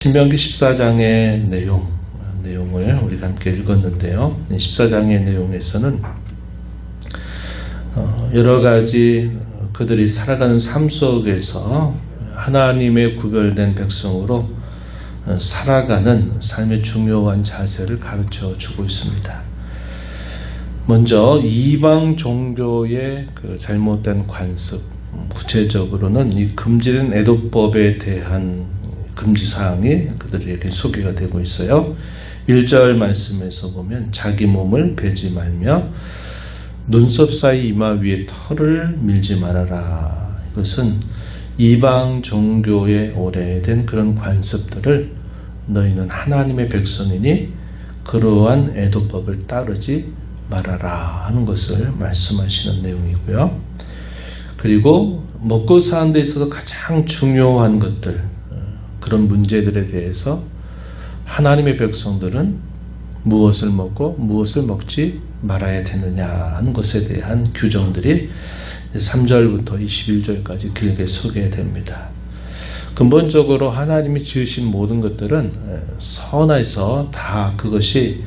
신명기 14장의 내용을 우리가 함께 읽었는데요. 14장의 내용에서는 여러 가지 그들이 살아가는 삶 속에서 하나님의 구별된 백성으로 살아가는 삶의 중요한 자세를 가르쳐 주고 있습니다. 먼저 이방 종교의 그 잘못된 관습, 구체적으로는 이 금지된 애도법에 대한 금지사항이 그들에게 소개가 되고 있어요. 1절 말씀에서 보면 자기 몸을 베지 말며 눈썹 사이 이마 위에 털을 밀지 말아라. 이것은 이방 종교의 오래된 그런 관습들을 너희는 하나님의 백성이니 그러한 애도법을 따르지 말아라 하는 것을 말씀하시는 내용이고요. 그리고 먹고 사는 데 있어서 가장 중요한 것들, 그런 문제들에 대해서 하나님의 백성들은 무엇을 먹고 무엇을 먹지 말아야 되느냐 하는 것에 대한 규정들이 3절부터 21절까지 길게 소개됩니다. 근본적으로 하나님이 지으신 모든 것들은 선해서 다 그것이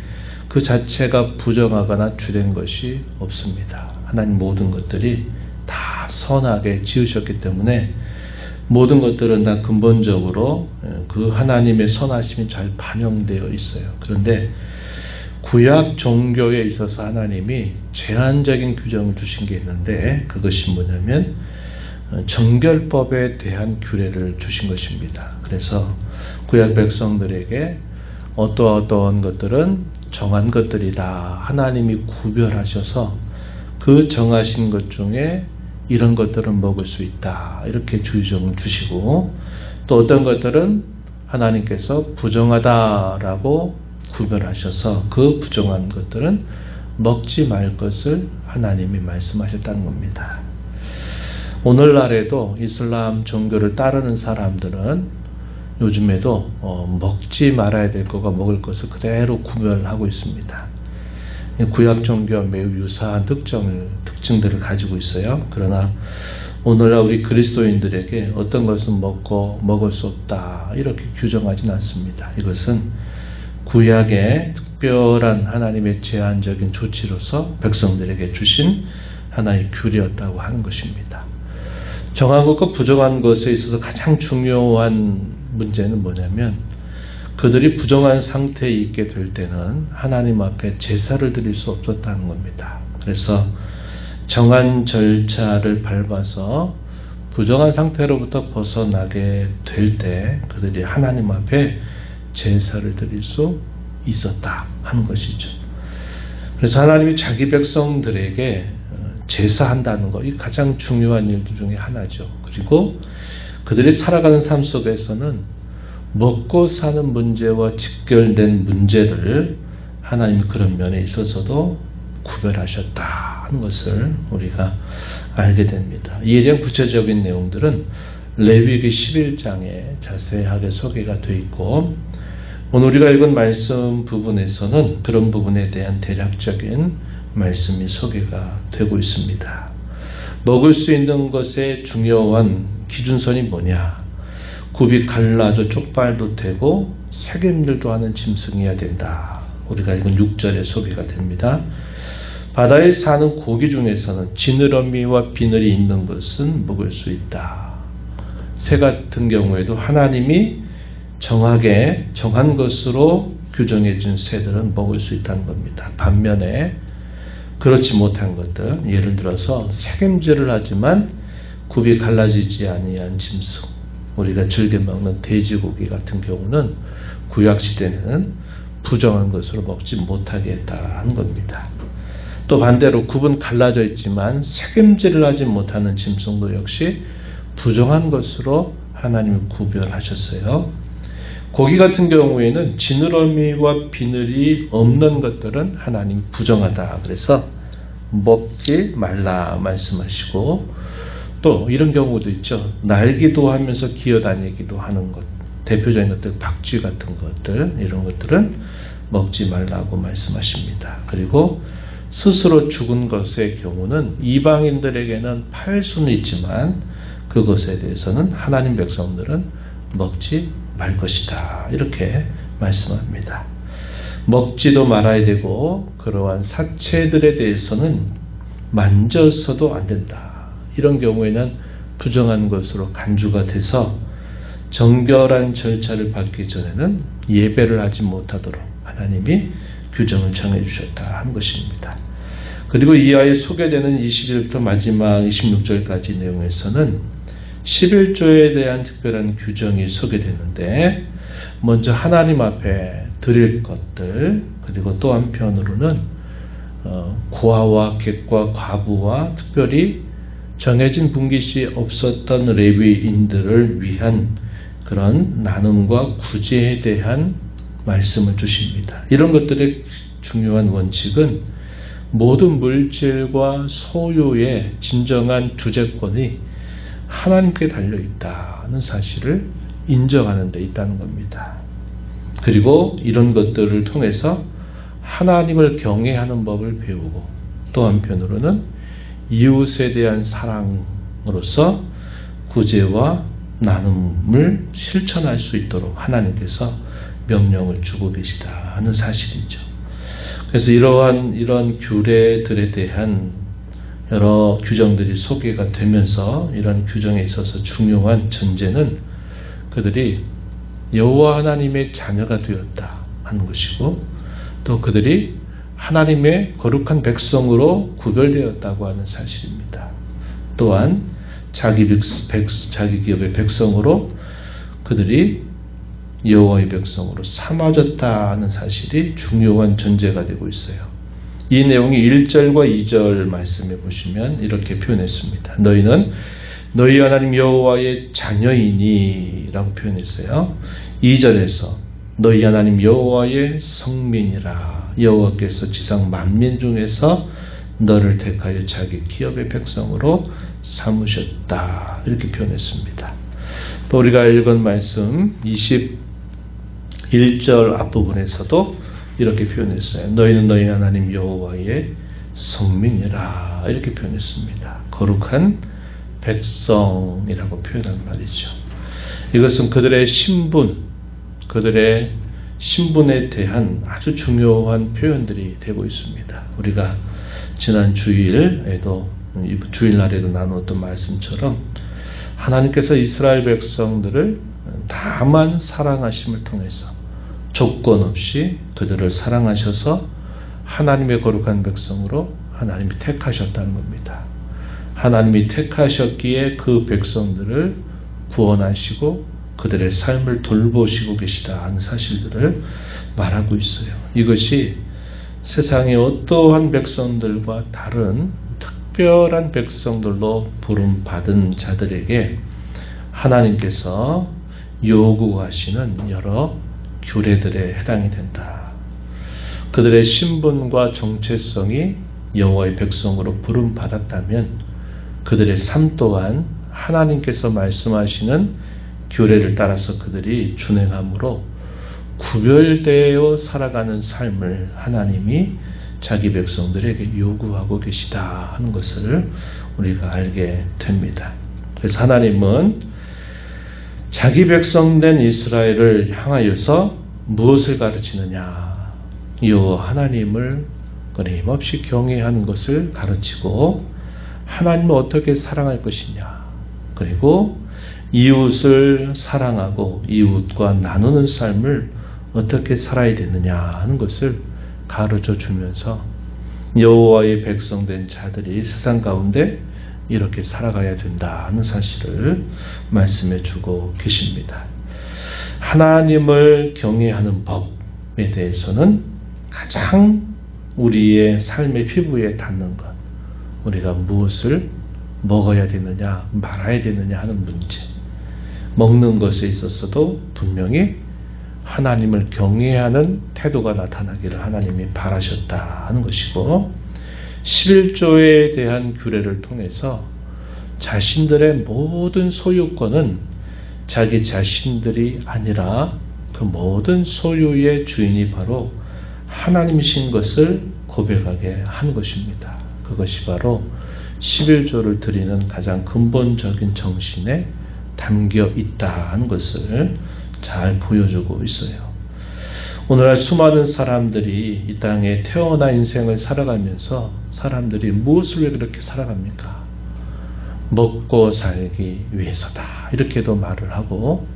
그 자체가 부정하거나 주된 것이 없습니다. 하나님 모든 것들이 다 선하게 지으셨기 때문에 모든 것들은 다 근본적으로 그 하나님의 선하심이 잘 반영되어 있어요. 그런데 구약 종교에 있어서 하나님이 제한적인 규정을 주신 게 있는데 그것이 뭐냐면 정결법에 대한 규례를 주신 것입니다. 그래서 구약 백성들에게 어떠한 것들은 정한 것들이다. 하나님이 구별하셔서 그 정하신 것 중에 이런 것들은 먹을 수 있다. 이렇게 규정을 주시고 또 어떤 것들은 하나님께서 부정하다라고 구별하셔서 그 부정한 것들은 먹지 말 것을 하나님이 말씀하셨다는 겁니다. 오늘날에도 이슬람 종교를 따르는 사람들은 요즘에도 먹지 말아야 될 것과 먹을 것을 그대로 구별하고 있습니다. 구약 종교와 매우 유사한 특징들을 가지고 있어요. 그러나 오늘날 우리 그리스도인들에게 어떤 것은 먹고 먹을 수 없다 이렇게 규정하진 않습니다. 이것은 구약의 특별한 하나님의 제한적인 조치로서 백성들에게 주신 하나의 규례였다고 하는 것입니다. 정한 것과 부정한 것에 있어서 가장 중요한 문제는 뭐냐면 그들이 부정한 상태에 있게 될 때는 하나님 앞에 제사를 드릴 수 없었다는 겁니다. 그래서 정한 절차를 밟아서 부정한 상태로부터 벗어나게 될 때 그들이 하나님 앞에 제사를 드릴 수 있었다 하는 것이죠. 그래서 하나님이 자기 백성들에게 제사한다는 것, 이 가장 중요한 일들 중에 하나죠. 그리고 그들이 살아가는 삶 속에서는 먹고 사는 문제와 직결된 문제를 하나님이 그런 면에 있어서도 구별하셨다 하는 것을 우리가 알게 됩니다. 이에 대한 구체적인 내용들은 레위기 11장에 자세하게 소개가 되어 있고 오늘 우리가 읽은 말씀 부분에서는 그런 부분에 대한 대략적인 말씀이 소개가 되고 있습니다. 먹을 수 있는 것의 중요한 기준선이 뭐냐? 굽이 갈라져 쪽발도 되고 색임들도 하는 짐승이어야 된다. 우리가 읽은 6절에 소개가 됩니다. 바다에 사는 고기 중에서는 지느러미와 비늘이 있는 것은 먹을 수 있다. 새 같은 경우에도 하나님이 정하게 정한 것으로 규정해 준 새들은 먹을 수 있다는 겁니다. 반면에 그렇지 못한 것들, 예를 들어서 색임질을 하지만 굽이 갈라지지 아니한 짐승, 우리가 즐겨 먹는 돼지고기 같은 경우는 구약시대는 부정한 것으로 먹지 못하게 했다는 겁니다. 또 반대로 굽은 갈라져 있지만 색임질을 하지 못하는 짐승도 역시 부정한 것으로 하나님이 구별하셨어요. 고기 같은 경우에는 지느러미와 비늘이 없는 것들은 하나님이 부정하다. 그래서 먹지 말라 말씀하시고 또 이런 경우도 있죠. 날기도 하면서 기어다니기도 하는 것, 대표적인 것들 박쥐 같은 것들, 이런 것들은 먹지 말라고 말씀하십니다. 그리고 스스로 죽은 것의 경우는 이방인들에게는 팔 수는 있지만 그것에 대해서는 하나님 백성들은 먹지 말 것이다. 이렇게 말씀합니다. 먹지도 말아야 되고 그러한 사체들에 대해서는 만져서도 안 된다. 이런 경우에는 부정한 것으로 간주가 돼서 정결한 절차를 밟기 전에는 예배를 하지 못하도록 하나님이 규정을 정해 주셨다 한 것입니다. 그리고 이하에 소개되는 21절부터 마지막 26절까지 내용에서는 11조에 대한 특별한 규정이 소개되는데, 먼저 하나님 앞에 드릴 것들, 그리고 또 한편으로는 고아와 객과 과부와 특별히 정해진 분깃이 없었던 레위인들을 위한 그런 나눔과 구제에 대한 말씀을 주십니다. 이런 것들의 중요한 원칙은 모든 물질과 소유의 진정한 주재권이 하나님께 달려있다는 사실을 인정하는 데 있다는 겁니다. 그리고 이런 것들을 통해서 하나님을 경외하는 법을 배우고, 또 한편으로는 이웃에 대한 사랑으로서 구제와 나눔을 실천할 수 있도록 하나님께서 명령을 주고 계시다 하는 사실이죠. 그래서 이런 규례들에 대한 여러 규정들이 소개가 되면서 이런 규정에 있어서 중요한 전제는 그들이 여호와 하나님의 자녀가 되었다 하는 것이고, 또 그들이 하나님의 거룩한 백성으로 구별되었다고 하는 사실입니다. 또한 자기 기업의 백성으로 그들이 여호와의 백성으로 삼아졌다 하는 사실이 중요한 전제가 되고 있어요. 이 내용이 1절과 2절 말씀해 보시면 이렇게 표현했습니다. 너희는 너희 하나님 여호와의 자녀이니 라고 표현했어요. 2절에서 너희 하나님 여호와의 성민이라, 여호와께서 지상 만민 중에서 너를 택하여 자기 기업의 백성으로 삼으셨다, 이렇게 표현했습니다. 또 우리가 읽은 말씀 21절 앞부분에서도 이렇게 표현했어요. 너희는 너희 하나님 여호와의 성민이라, 이렇게 표현했습니다. 거룩한 백성이라고 표현한 말이죠. 이것은 그들의 신분에 대한 아주 중요한 표현들이 되고 있습니다. 우리가 지난 주일날에도 나누었던 말씀처럼 하나님께서 이스라엘 백성들을 다만 사랑하심을 통해서 조건 없이 그들을 사랑하셔서 하나님의 거룩한 백성으로 하나님이 택하셨다는 겁니다. 하나님이 택하셨기에 그 백성들을 구원하시고 그들의 삶을 돌보시고 계시다 하는 사실들을 말하고 있어요. 이것이 세상의 어떠한 백성들과 다른 특별한 백성들로 부름받은 자들에게 하나님께서 요구하시는 여러 규례들에 해당이 된다. 그들의 신분과 정체성이 여호와의 백성으로 부름받았다면 그들의 삶 또한 하나님께서 말씀하시는 규례를 따라서 그들이 준행함으로 구별되어 살아가는 삶을 하나님이 자기 백성들에게 요구하고 계시다 하는 것을 우리가 알게 됩니다. 그래서 하나님은 자기 백성된 이스라엘을 향하여서 무엇을 가르치느냐? 여호와 하나님을 끊임없이 경외하는 것을 가르치고, 하나님을 어떻게 사랑할 것이냐, 그리고 이웃을 사랑하고 이웃과 나누는 삶을 어떻게 살아야 되느냐 하는 것을 가르쳐 주면서 여호와의 백성된 자들이 세상 가운데 이렇게 살아가야 된다 하는 사실을 말씀해 주고 계십니다. 하나님을 경외하는 법에 대해서는 가장 우리의 삶의 피부에 닿는 것, 우리가 무엇을 먹어야 되느냐 말아야 되느냐 하는 문제, 먹는 것에 있어서도 분명히 하나님을 경외하는 태도가 나타나기를 하나님이 바라셨다 하는 것이고, 11조에 대한 규례를 통해서 자신들의 모든 소유권은 자기 자신들이 아니라 그 모든 소유의 주인이 바로 하나님이신 것을 고백하게 한 것입니다. 그것이 바로 11조를 드리는 가장 근본적인 정신에 담겨 있다 하는 것을 잘 보여주고 있어요. 오늘날 수많은 사람들이 이 땅에 태어나 인생을 살아가면서 사람들이 무엇을 왜 그렇게 살아갑니까? 먹고 살기 위해서다. 이렇게도 말을 하고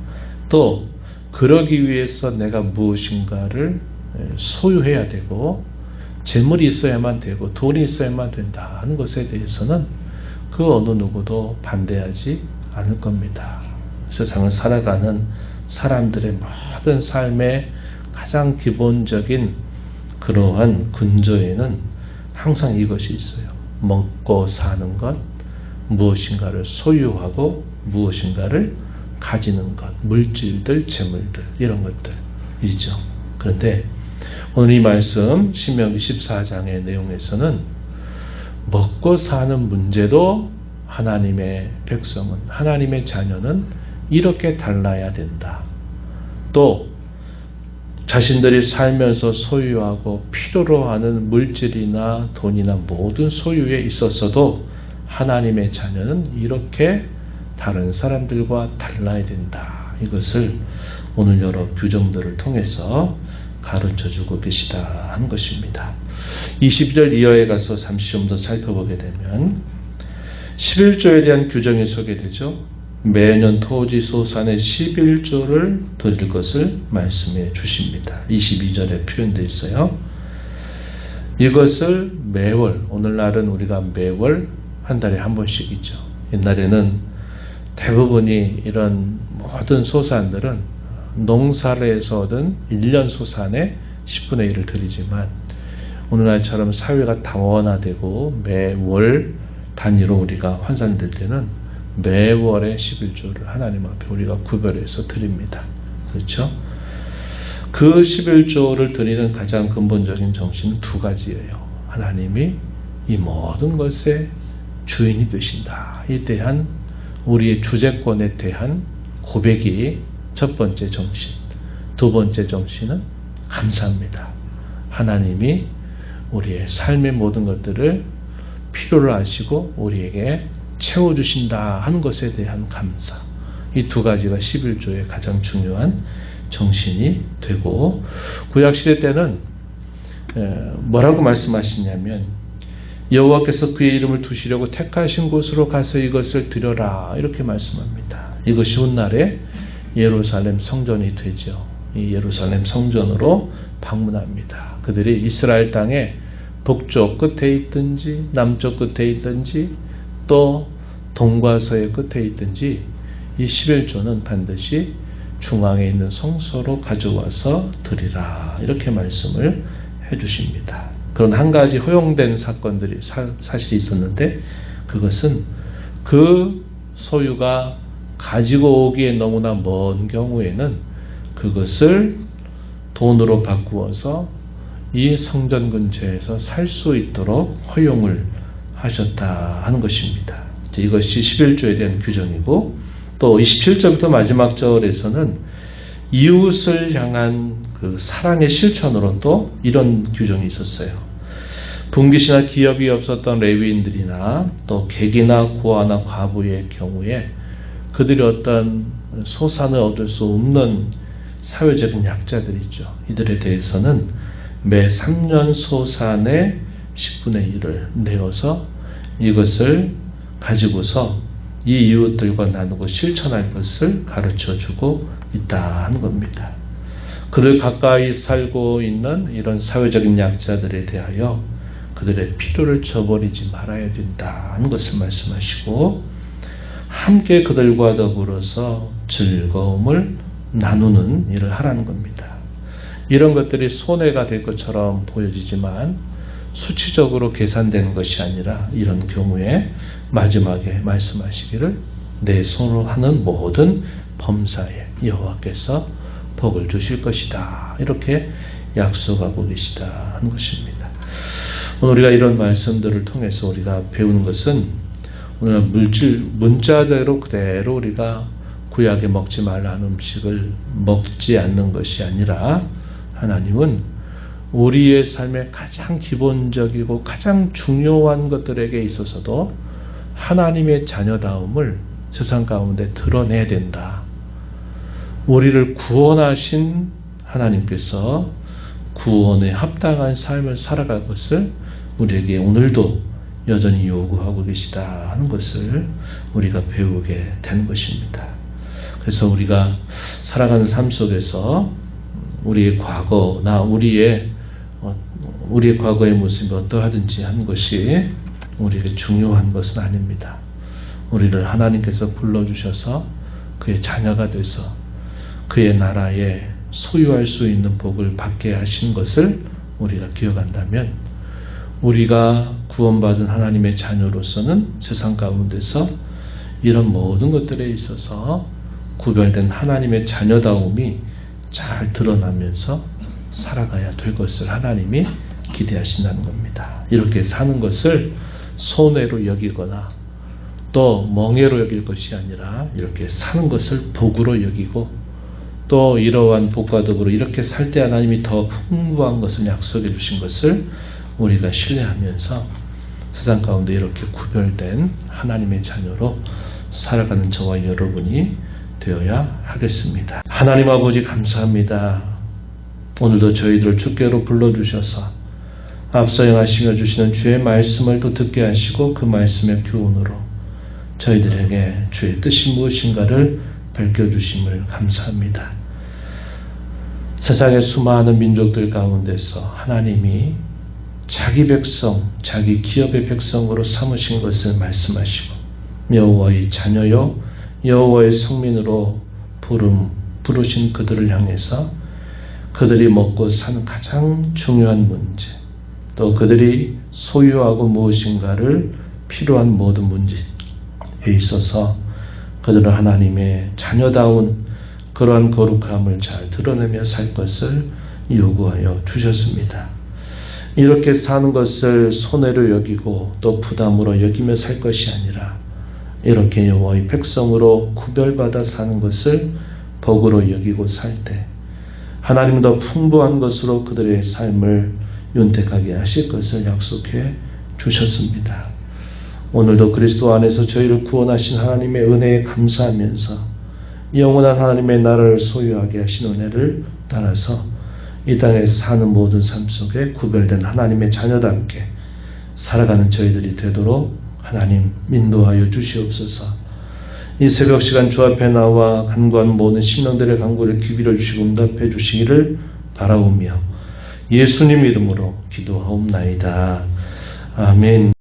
또 그러기 위해서 내가 무엇인가를 소유해야 되고 재물이 있어야만 되고 돈이 있어야만 된다 하는 것에 대해서는 그 어느 누구도 반대하지 않을 겁니다. 세상을 살아가는 사람들의 모든 삶의 가장 기본적인 그러한 근저에는 항상 이것이 있어요. 먹고 사는 것, 무엇인가를 소유하고 무엇인가를 가지는 것, 물질들, 재물들 이런 것들이죠. 그런데 오늘 이 말씀 신명기 14장의 내용에서는 먹고 사는 문제도 하나님의 백성은, 하나님의 자녀는 이렇게 달라야 된다. 또 자신들이 살면서 소유하고 필요로 하는 물질이나 돈이나 모든 소유에 있어서도 하나님의 자녀는 이렇게 다른 사람들과 달라야 된다. 이것을 오늘 여러 규정들을 통해서 가르쳐주고 계시다 한 것입니다. 22절 이하에 가서 잠시 좀 더 살펴보게 되면 11조에 대한 규정이 소개되죠. 매년 토지 소산의 11조를 드릴 것을 말씀해 주십니다. 22절에 표현되어 있어요. 이것을 매월, 오늘날은 우리가 매월 한 달에 한 번씩 있죠. 옛날에는 대부분이 이런 모든 소산들은 농사를 해서 얻은 1년 소산의 10분의 1을 드리지만 오늘날처럼 사회가 다원화되고 매월 단위로 우리가 환산될 때는 매월의 11조를 하나님 앞에 우리가 구별해서 드립니다. 그렇죠? 그 11조를 드리는 가장 근본적인 정신은 두 가지예요. 하나님이 이 모든 것의 주인이 되신다. 에 대한 우리의 주재권에 대한 고백이 첫 번째 정신. 두 번째 정신은 감사합니다. 하나님이 우리의 삶의 모든 것들을 필요를 아시고 우리에게 채워주신다 하는 것에 대한 감사. 이 두 가지가 11조의 가장 중요한 정신이 되고 구약시대 때는 뭐라고 말씀하시냐면 여호와께서 그의 이름을 두시려고 택하신 곳으로 가서 이것을 드려라 이렇게 말씀합니다. 이것이 훗날에 예루살렘 성전이 되죠. 이 예루살렘 성전으로 방문합니다. 그들이 이스라엘 땅에 북쪽 끝에 있든지 남쪽 끝에 있든지 또 동과 서의 끝에 있든지 이 11조는 반드시 중앙에 있는 성소로 가져와서 드리라 이렇게 말씀을 해주십니다. 그런 한 가지 허용된 사건들이 사실 있었는데 그것은 그 소유가 가지고 오기에 너무나 먼 경우에는 그것을 돈으로 바꾸어서 이 성전 근처에서 살 수 있도록 허용을 하셨다 하는 것입니다. 이것이 11조에 대한 규정이고 또 27절부터 마지막 절에서는 이웃을 향한 그 사랑의 실천으로 또 이런 규정이 있었어요. 분깃이나 기업이 없었던 레위인들이나 또 객이나 고아나 과부의 경우에 그들이 어떤 소산을 얻을 수 없는 사회적인 약자들이 있죠. 이들에 대해서는 매 3년 소산의 10분의 1을 내어서 이것을 가지고서 이 이웃들과 나누고 실천할 것을 가르쳐주고 있다 하는 겁니다. 그들 가까이 살고 있는 이런 사회적인 약자들에 대하여 그들의 필요를 저버리지 말아야 된다 하는 것을 말씀하시고 함께 그들과 더불어서 즐거움을 나누는 일을 하라는 겁니다. 이런 것들이 손해가 될 것처럼 보여지지만 수치적으로 계산되는 것이 아니라 이런 경우에 마지막에 말씀하시기를 내 손으로 하는 모든 범사에 여호와께서 복을 주실 것이다. 이렇게 약속하고 계시다 하는 것입니다. 오늘 우리가 이런 말씀들을 통해서 우리가 배우는 것은 오늘 문자대로 그대로 우리가 구약에 먹지 말라는 음식을 먹지 않는 것이 아니라 하나님은 우리의 삶의 가장 기본적이고 가장 중요한 것들에게 있어서도 하나님의 자녀다움을 세상 가운데 드러내야 된다. 우리를 구원하신 하나님께서 구원에 합당한 삶을 살아갈 것을 우리에게 오늘도 여전히 요구하고 계시다 하는 것을 우리가 배우게 되는 것입니다. 그래서 우리가 살아가는 삶 속에서 우리의 과거나 우리의 과거의 모습이 어떠하든지 하는 것이 우리에게 중요한 것은 아닙니다. 우리를 하나님께서 불러주셔서 그의 자녀가 돼서 그의 나라에 소유할 수 있는 복을 받게 하신 것을 우리가 기억한다면 우리가 구원받은 하나님의 자녀로서는 세상 가운데서 이런 모든 것들에 있어서 구별된 하나님의 자녀다움이 잘 드러나면서 살아가야 될 것을 하나님이 기대하신다는 겁니다. 이렇게 사는 것을 손해로 여기거나 또 멍해로 여길 것이 아니라 이렇게 사는 것을 복으로 여기고 또 이러한 복과 덕으로 이렇게 살 때 하나님이 더 풍부한 것을 약속해 주신 것을 우리가 신뢰하면서 세상 가운데 이렇게 구별된 하나님의 자녀로 살아가는 저와 여러분이 되어야 하겠습니다. 하나님 아버지 감사합니다. 오늘도 저희들을 주께로 불러주셔서 앞서 행하시며 주시는 주의 말씀을 또 듣게 하시고 그 말씀의 교훈으로 저희들에게 주의 뜻이 무엇인가를 밝혀주심을 감사합니다. 세상의 수많은 민족들 가운데서 하나님이 자기 백성, 자기 기업의 백성으로 삼으신 것을 말씀하시고 여호와의 자녀요 여호와의 성민으로 부르신 그들을 향해서 그들이 먹고 사는 가장 중요한 문제 또 그들이 소유하고 무엇인가를 필요한 모든 문제에 있어서 그들은 하나님의 자녀다운 그러한 거룩함을 잘 드러내며 살 것을 요구하여 주셨습니다. 이렇게 사는 것을 손해로 여기고 또 부담으로 여기며 살 것이 아니라 이렇게 여호와의 백성으로 구별받아 사는 것을 복으로 여기고 살 때 하나님은 더 풍부한 것으로 그들의 삶을 윤택하게 하실 것을 약속해 주셨습니다. 오늘도 그리스도 안에서 저희를 구원하신 하나님의 은혜에 감사하면서 영원한 하나님의 나라를 소유하게 하신 은혜를 따라서 이 땅에서 사는 모든 삶 속에 구별된 하나님의 자녀답게 살아가는 저희들이 되도록 하나님 인도하여 주시옵소서. 이 새벽 시간 주 앞에 나와 간구하는 모든 심령들의 간구를 귀비려 주시고 응답해 주시기를 바라오며 예수님 이름으로 기도하옵나이다. 아멘.